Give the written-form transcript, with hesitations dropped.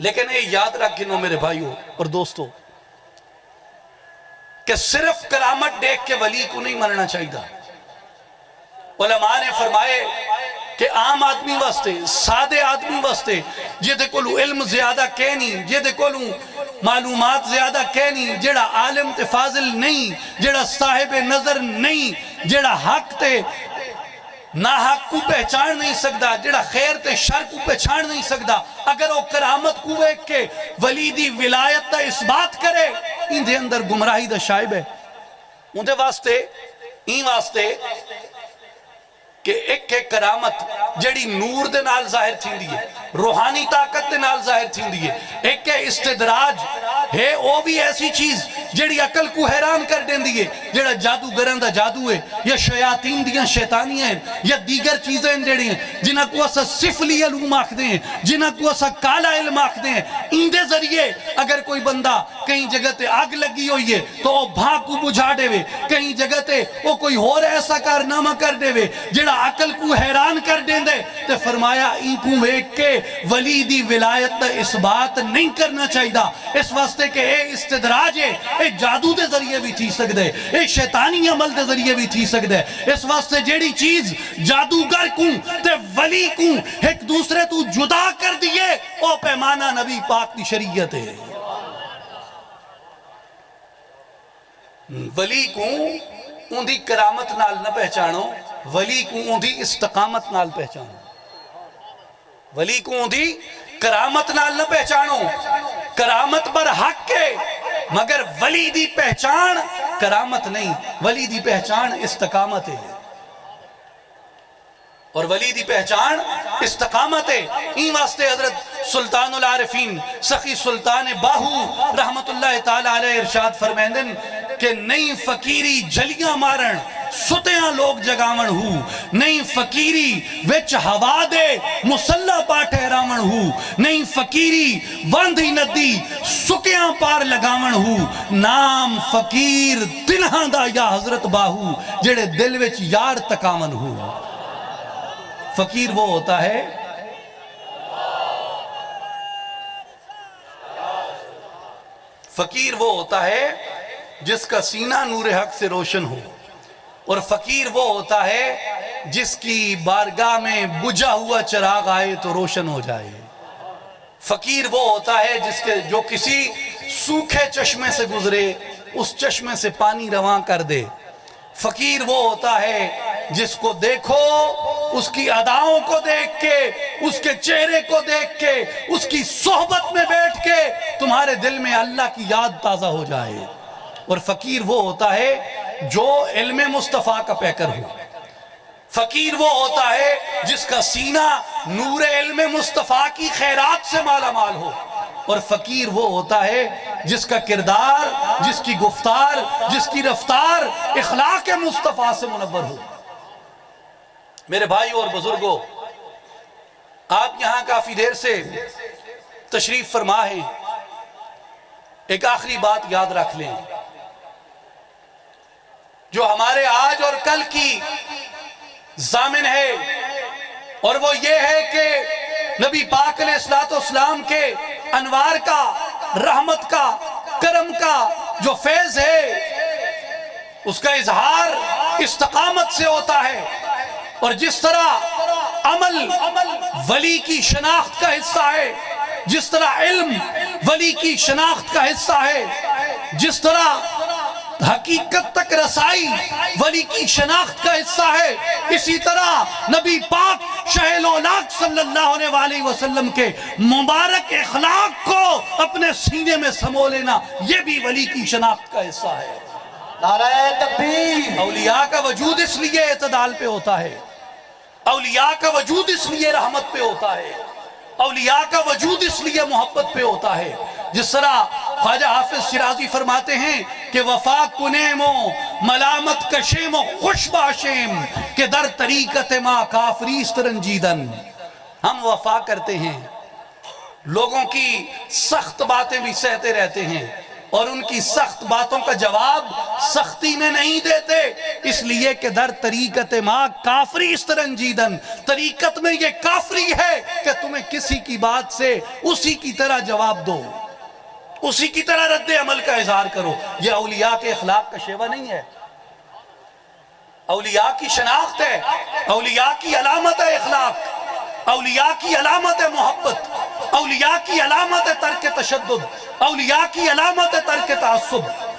لیکن یہ یاد رکھنو میرے بھائیوں اور دوستو کہ صرف کرامت دیکھ کے ولی کو نہیں مرنا چاہیے۔ علماء نے فرمائے کہ عام آدمی واسطے، سادے آدمی واسطے، جیدے کولو علم زیادہ کہنی، جیدے کولو معلومات زیادہ کہنی، جیڑا عالم تے فاضل نہیں، جیڑا صاحب نظر نہیں، جیڑا حق تے نا حق کو پہچان نہیں سکتا، جیڑا خیر تے شر کو پہچان نہیں سکتا، اگر وہ کرامت کو ایک کے ولی دی ولایت تا اس بات کرے، ان دے اندر گمراہی دا شائب ہے۔ ان دے واسطے این واسطے کہ ایک کرامت جڑی نور دے نال ظاہر تھی دیئے، روحانی طاقت دے نال ظاہر تھی دیئے، ایک استدراج ہے وہ بھی ایسی چیز جڑی عقل کو حیران کر دیں دیئے، جڑا جادوگران دا جادو ہے یا شیاطین دیاں شیطانیاں ہیں یا دیگر چیزیں جڑی ہیں جنہاں کو اسا سفلی علوم آکھ دیں، جنہاں کو اسا کالا علم آکھ دیں، ان دے ذریعے اگر کوئی بندہ کہیں جگہ تے آگ لگی ہوئی ہے تو وہ بھاگ کو بجھا دے وے، کہیں جگہ تے وہ کوئی اور ایسا کارنامہ کر دے وے جڑا عقل کو حیران کر دیں دے، تے فرمایا ان کو ایک کے ولی دی ولایت دا اس بات نہیں کرنا چاہیے، اس واسطے کہ اے استدراج ہے، اے جادو دے ذریعے بھی تھی سکتے، اے شیطانی عمل دے ذریعے بھی تھی سکتے، اس واسطے جیڑی چیز جادوگر کو تے ولی کو ایک دوسرے تو جدا کر دیئے او پیمانہ نبی پاک دی شریعت ہے۔ ولی کو ان دی کرامت نال نہ پہچانو، ولی کو ان دی استقامت نال پہچانو، ولی کو ان دی کرامت نال نہ پہچانو، کرامت بر حق کے مگر ولی دی پہچان کرامت نہیں، ولی دی پہچان استقامت ہے، اور ولی دی پہچان استقامت ہے۔ این واسطے حضرت سلطان العارفین سخی سلطان باہو رحمت اللہ تعالیٰ علیہ ارشاد فرمیندن کہ نئی فقیری جلیاں مارن ستیاں لوگ جگاون ہو، نئی فقیری وچ ہوا دے مسلح پا ٹھہراون ہو، نئی فقیری واندھی ندی سکیاں پار لگاون ہو، نام فقیر دلہاں دا یا حضرت باہو جڑے دل وچ یار تکاون ہو۔ فقیر وہ ہوتا ہے فقیر وہ ہوتا ہے جس کا سینہ نور حق سے روشن ہو، اور فقیر وہ ہوتا ہے جس کی بارگاہ میں بجھا ہوا چراغ آئے تو روشن ہو جائے۔ فقیر وہ ہوتا ہے جو کسی سوکھے چشمے سے گزرے اس چشمے سے پانی رواں کر دے۔ فقیر وہ ہوتا ہے جس کو دیکھو اس کی اداؤں کو دیکھ کے، اس کے چہرے کو دیکھ کے، اس کی صحبت میں بیٹھ کے تمہارے دل میں اللہ کی یاد تازہ ہو جائے۔ اور فقیر وہ ہوتا ہے جو علم مصطفیٰ کا پیکر ہو، فقیر وہ ہوتا ہے جس کا سینہ نور علم مصطفیٰ کی خیرات سے مالا مال ہو، اور فقیر وہ ہوتا ہے جس کا کردار، جس کی گفتار، جس کی رفتار اخلاق مصطفیٰ سے منور ہو۔ میرے بھائیو اور بزرگوں، آپ یہاں کافی دیر سے تشریف فرما ہیں، ایک آخری بات یاد رکھ لیں جو ہمارے آج اور کل کی ضامن ہے، اور وہ یہ ہے کہ نبی پاک علیہ السلام کے انوار کا، رحمت کا، کرم کا جو فیض ہے اس کا اظہار استقامت سے ہوتا ہے، اور جس طرح عمل ولی کی شناخت کا حصہ ہے، جس طرح علم ولی کی شناخت کا حصہ ہے، جس طرح حقیقت تک رسائی ولی کی شناخت کا حصہ ہے، اسی طرح نبی پاک شاہ الاولاق صلی اللہ علیہ وسلم کے مبارک اخلاق کو اپنے سینے میں سمو لینا یہ بھی ولی کی شناخت کا حصہ ہے۔ نعرہ تکبیر۔ اولیاء کا وجود اس لیے اعتدال پہ ہوتا ہے، اولیاء کا وجود اس لیے رحمت پہ ہوتا ہے، اولیاء کا وجود اس لیے محبت پہ ہوتا ہے، جس طرح خواجہ حافظ شیرازی فرماتے ہیں کہ وفا کنیم و ملامت کشیم و خوش باشیم کہ در طریقت ما کافریست رنجیدن۔ ہم وفا کرتے ہیں، لوگوں کی سخت باتیں بھی سہتے رہتے ہیں، اور ان کی سخت باتوں کا جواب سختی میں نہیں دیتے، اس لیے کہ در طریقت ماں کافری استرنجیدن، طریقت میں یہ کافری ہے کہ تمہیں کسی کی بات سے اسی کی طرح جواب دو، اسی کی طرح رد عمل کا اظہار کرو۔ یہ اولیاء کے اخلاق کا شیوہ نہیں ہے، اولیاء کی شناخت ہے، اولیاء کی علامت ہے اخلاق، اولیاء کی علامت ہے محبت، اولیاء کی علامت ہے ترک تشدد، اولیاء کی علامت ہے ترک تعصب۔